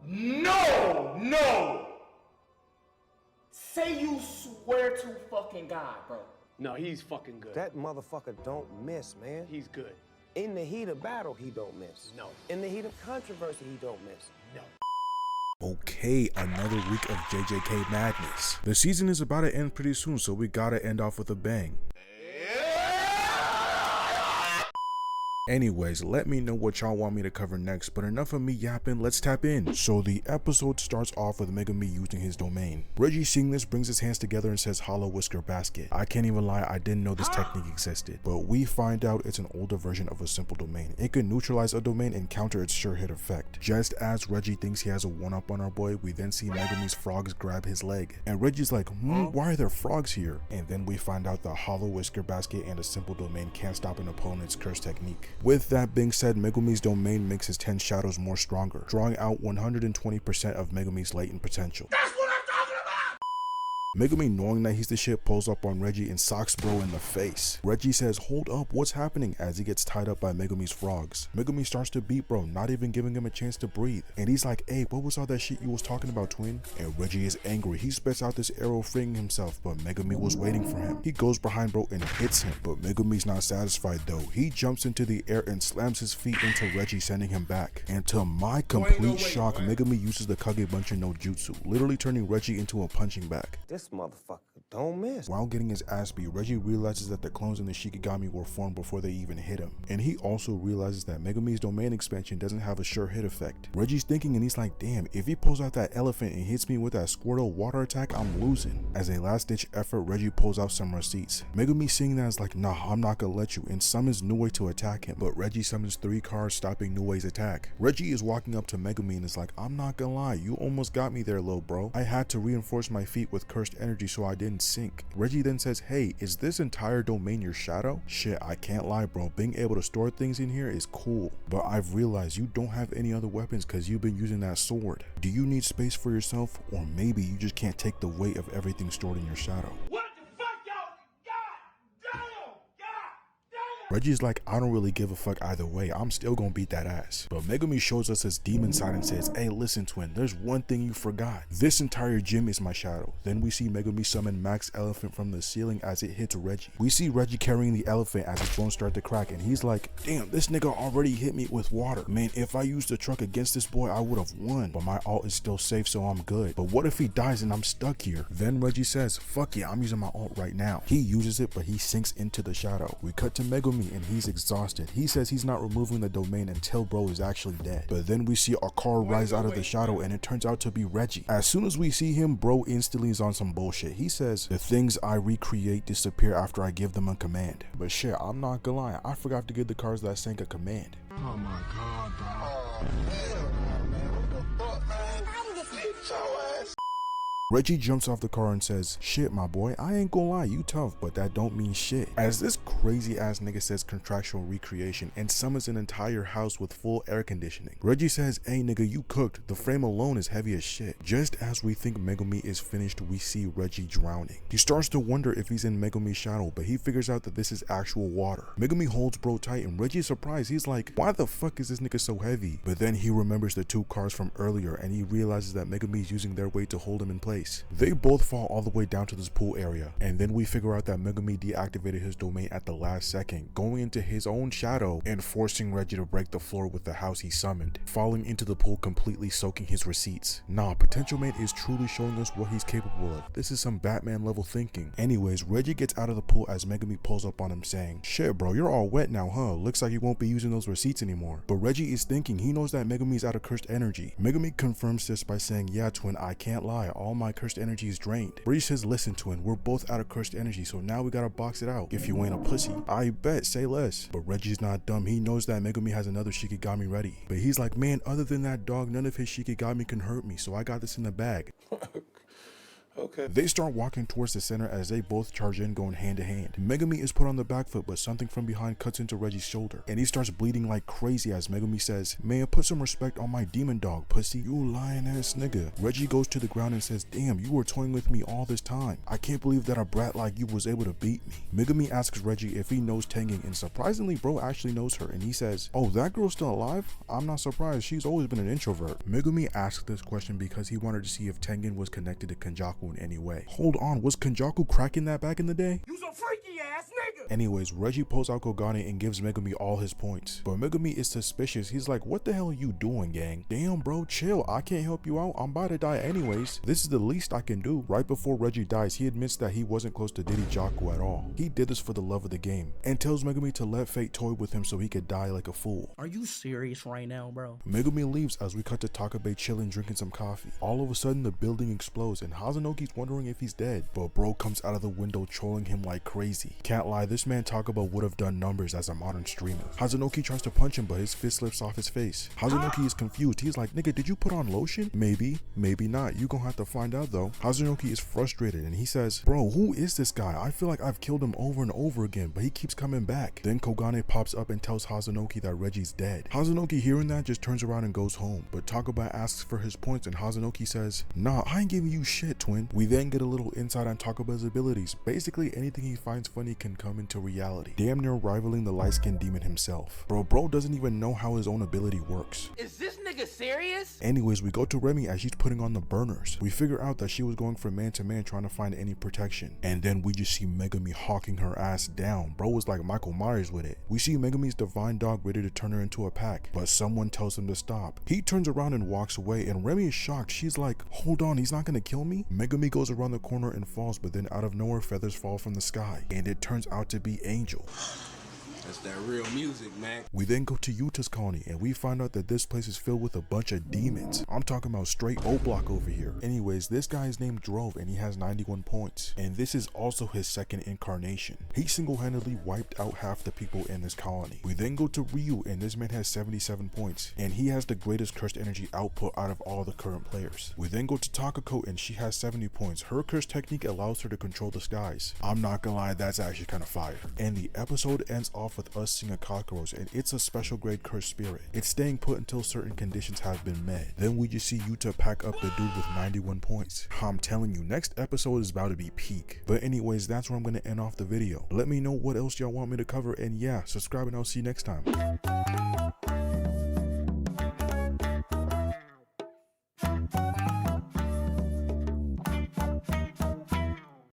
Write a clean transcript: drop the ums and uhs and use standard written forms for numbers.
No! Say you swear to fucking God, bro. No, he's fucking good. That motherfucker don't miss, man. He's good. In the heat of battle, he don't miss. No. In the heat of controversy, he don't miss. No. Okay, another week of JJK madness. The season is about to end pretty soon, so we gotta end off with a bang. Anyways, let me know what y'all want me to cover next, but enough of me yapping, let's tap in. So the episode starts off with Megumi using his domain. Reggie, seeing this, brings his hands together and says hollow whisker basket. I can't even lie, I didn't know this technique existed, but we find out it's an older version of a simple domain. It can neutralize a domain and counter its sure hit effect. Just as Reggie thinks he has a one-up on our boy, we then see Megumi's frogs grab his leg, and Reggie's like, why are there frogs here? And then we find out the hollow whisker basket and a simple domain can't stop an opponent's curse technique. With that being said, Megumi's domain makes his 10 shadows more stronger, drawing out 120% of Megumi's latent potential. That's what I'm talking about! Megumi, knowing that he's the shit, pulls up on Reggie and socks bro in the face. Reggie says, hold up, what's happening, as he gets tied up by Megumi's frogs. Megumi starts to beat bro, not even giving him a chance to breathe. And he's like, hey, what was all that shit you was talking about, twin? And Reggie is angry. He spits out this arrow freeing himself, but Megumi was waiting for him. He goes behind bro and hits him, but Megumi's not satisfied though. He jumps into the air and slams his feet into Reggie, sending him back. And to my complete shock, Megumi uses the Kagebunshin no Jutsu, literally turning Reggie into a punching bag. This motherfucker don't miss. While getting his ass beat, Reggie realizes that the clones in the Shikigami were formed before they even hit him. And he also realizes that Megumi's domain expansion doesn't have a sure hit effect. Reggie's thinking and he's like, damn, if he pulls out that elephant and hits me with that Squirtle water attack, I'm losing. As a last ditch effort, Reggie pulls out some receipts. Megumi seeing that is like, nah, I'm not gonna let you, and summons Nue to attack him, but Reggie summons 3 cards stopping Nue's attack. Reggie is walking up to Megumi and is like, I'm not gonna lie, you almost got me there, little bro. I had to reinforce my feet with cursed energy so I didn't sink. Reggie then says, hey, is this entire domain your shadow? Shit, I can't lie, bro. Being able to store things in here is cool, but I've realized you don't have any other weapons because you've been using that sword. Do you need space for yourself, or maybe you just can't take the weight of everything stored in your shadow? Reggie's like, I don't really give a fuck either way, I'm still gonna beat that ass. But Megumi shows us his demon side and says, hey listen twin, there's one thing you forgot. This entire gym is my shadow. Then we see Megumi summon Max Elephant from the ceiling as it hits Reggie. We see Reggie carrying the elephant as his bones start to crack, and he's like, damn, this nigga already hit me with water. Man, if I used the truck against this boy, I would have won. But my ult is still safe, so I'm good. But what if he dies and I'm stuck here? Then Reggie says, fuck yeah, I'm using my ult right now. He uses it, but he sinks into the shadow. We cut to Megumi and he's exhausted. He says he's not removing the domain until bro is actually dead. But then we see a car rise out of the shadow and it turns out to be Reggie. As soon as we see him, bro instantly is on some bullshit. He says, the things I recreate disappear after I give them a command. But shit, I'm not gonna lie, I forgot to give the cars that sank a command. Oh my god, bro. Oh, hell no, man. What the fuck, man? I'm just hit your ass. Reggie jumps off the car and says, shit my boy, I ain't gonna lie, you tough, but that don't mean shit. As this crazy ass nigga says contractual recreation and summons an entire house with full air conditioning. Reggie says, hey nigga, you cooked, the frame alone is heavy as shit. Just as we think Megumi is finished, we see Reggie drowning. He starts to wonder if he's in Megumi's shadow, but he figures out that this is actual water. Megumi holds bro tight and Reggie's surprised. He's like, why the fuck is this nigga so heavy? But then he remembers the 2 cars from earlier and he realizes that Megumi is using their weight to hold him in place. They both fall all the way down to this pool area, and then we figure out that Megumi deactivated his domain at the last second, going into his own shadow and forcing Reggie to break the floor with the house he summoned, falling into the pool completely soaking his receipts. Nah, Potential Mate is truly showing us what he's capable of. This is some Batman level thinking. Anyways, Reggie gets out of the pool as Megumi pulls up on him saying, shit bro, you're all wet now, huh? Looks like you won't be using those receipts anymore. But Reggie is thinking he knows that Megumi's out of cursed energy. Megumi confirms this by saying, yeah twin, I can't lie, all my cursed energy is drained. Reggie says, listen twin, we're both out of cursed energy, so now we gotta box it out. If you ain't a pussy, I bet, say less. But Reggie's not dumb. He knows that Megumi has another Shikigami ready. But he's like, man, other than that dog, none of his Shikigami can hurt me, so I got this in the bag. Okay. They start walking towards the center as they both charge in, going hand to hand. Megumi is put on the back foot, but something from behind cuts into Reggie's shoulder, and he starts bleeding like crazy as Megumi says, "May I put some respect on my demon dog, pussy, you lying ass nigga." Reggie goes to the ground and says, "Damn, you were toying with me all this time. I can't believe that a brat like you was able to beat me." Megumi asks Reggie if he knows Tengen, and surprisingly bro actually knows her, and he says, "Oh, that girl's still alive? I'm not surprised, she's always been an introvert." Megumi asked this question because he wanted to see if Tengen was connected to Kenjaku in any way. Hold on, was Kenjaku cracking that back in the day? You some freaky ass nigga! Anyways, Reggie pulls out Kogane and gives Megumi all his points. But Megumi is suspicious. He's like, "What the hell are you doing, gang? Damn bro, chill, I can't help you out, I'm about to die anyways. This is the least I can do." Right before Reggie dies, he admits that he wasn't close to Jaku at all. He did this for the love of the game, and tells Megumi to let fate toy with him so he could die like a fool. Are you serious right now, bro? Megumi leaves as we cut to Takaba chilling, drinking some coffee. All of a sudden the building explodes and Hazenoki's wondering if he's dead, but bro comes out of the window trolling him like crazy. Can't lie, this man Takaba would have done numbers as a modern streamer. Hazenoki tries to punch him, but his fist slips off his face. Hazenoki is confused. He's like, "Nigga, did you put on lotion?" "Maybe, maybe not. You gonna have to find out though." Hazenoki is frustrated and he says, "Bro, who is this guy? I feel like I've killed him over and over again, but he keeps coming back." Then Kogane pops up and tells Hazenoki that Reggie's dead. Hazenoki hearing that just turns around and goes home, but Takaba asks for his points and Hazenoki says, "Nah, I ain't giving you shit, twin." We then get a little insight on Takaba's abilities. Basically anything he finds funny can come into reality, damn near rivaling the light-skinned demon himself. Bro doesn't even know how his own ability works. Is this nigga serious? Anyways, we go to Remi as she's putting on the burners. We figure out that she was going from man to man trying to find any protection, and then we just see Megumi hawking her ass down. Bro was like Michael Myers with it. We see Megumi's divine dog ready to turn her into a pack, but someone tells him to stop. He turns around and walks away, and Remi is shocked. She's like, "Hold on, he's not gonna kill me?" Megumi goes around the corner and falls, but then out of nowhere feathers fall from the sky, and it turns out to be Angel. That's that real music, man. We then go to Yuta's colony and we find out that this place is filled with a bunch of demons. I'm talking about straight O-block over here. Anyways, this guy is named Drove and he has 91 points. And this is also his second incarnation. He single-handedly wiped out half the people in this colony. We then go to Ryu and this man has 77 points. And he has the greatest cursed energy output out of all the current players. We then go to Takako and she has 70 points. Her cursed technique allows her to control the skies. I'm not gonna lie, that's actually kind of fire. And the episode ends off with us seeing a cockroach, and it's a special grade cursed spirit. It's staying put until certain conditions have been met. Then we just see Yuta pack up the dude with 91 points. I'm telling you, next episode is about to be peak. But anyways, that's where I'm gonna end off the video. Let me know what else y'all want me to cover, and yeah, subscribe and I'll see you next time.